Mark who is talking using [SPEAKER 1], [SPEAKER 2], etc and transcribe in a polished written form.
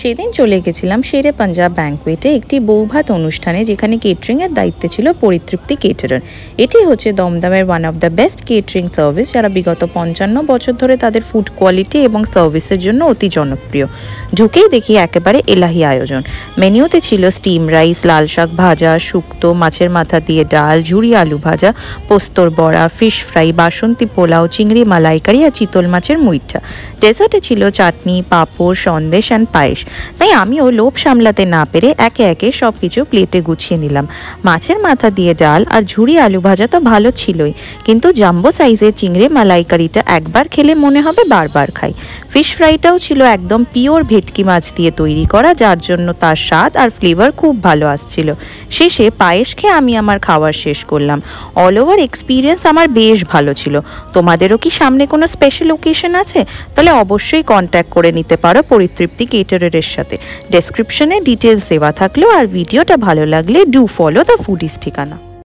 [SPEAKER 1] সেদিন চলে গেছিলাম শেরে পাঞ্জাব ব্যাঙ্কোয়েটে একটি বৌভাত অনুষ্ঠানে, যেখানে কেটারিংয়ের দায়িত্বে ছিল পরিতৃপ্তি কেটারার। এটি হচ্ছে দমদমের one of the best catering service, যারা বিগত 55 বছর ধরে তাদের ফুড কোয়ালিটি এবং সার্ভিসের জন্য অতি জনপ্রিয়। ঢুকেই দেখি একেবারে এলাহি আয়োজন। মেনুতে ছিল স্টিম রাইস, লাল শাক ভাজা, শুক্তো, মাছের মাথা দিয়ে ডাল, ঝুরি আলু ভাজা, পোস্তর বড়া, ফিশ ফ্রাই, বাসন্তী পোলাও, চিংড়ি মালাইকারি আর চিতল মাছের মুইঠা। ডেজার্টে ছিল চাটনি, পাঁপড়, সন্দেশ অ্যান্ড পায়েস। তাই আমিও লোভ সামলাতে না পেরে একে একে সব কিছু প্লেটে গুছিয়ে নিলাম। মাছের মাথা দিয়ে ডাল আর ঝুরি আলু ভাজা তো ভালো ছিলই, কিন্তু জাম্বো সাইজের চিংড়ি মালাইকারিটা একবার খেলে মনে হবে বারবার খাই। ফিশ ফ্রাইটাও ছিল একদম পিওর ভেটকি মাছ দিয়ে তৈরি করা, যার জন্য তার স্বাদ আর ফ্লেভার খুব ভালো আসছিল। শেষে পায়েস খেয়ে আমি আমার খাওয়ার শেষ করলাম। অল ওভার এক্সপিরিয়েন্স আমার বেশ ভালো ছিল। তোমাদেরও কি সামনে কোনো স্পেশাল ওকেশন আছে? তাহলে অবশ্যই কন্ট্যাক্ট করে নিতে পারো পরিতৃপ্তি কেটারারের সাথে। ডেসক্রিপশনে ডিটেলস দেওয়া থাকলো, আর ভিডিওটা ভালো লাগলে ডু ফলো দ্য ফুডিজ ঠিকানা।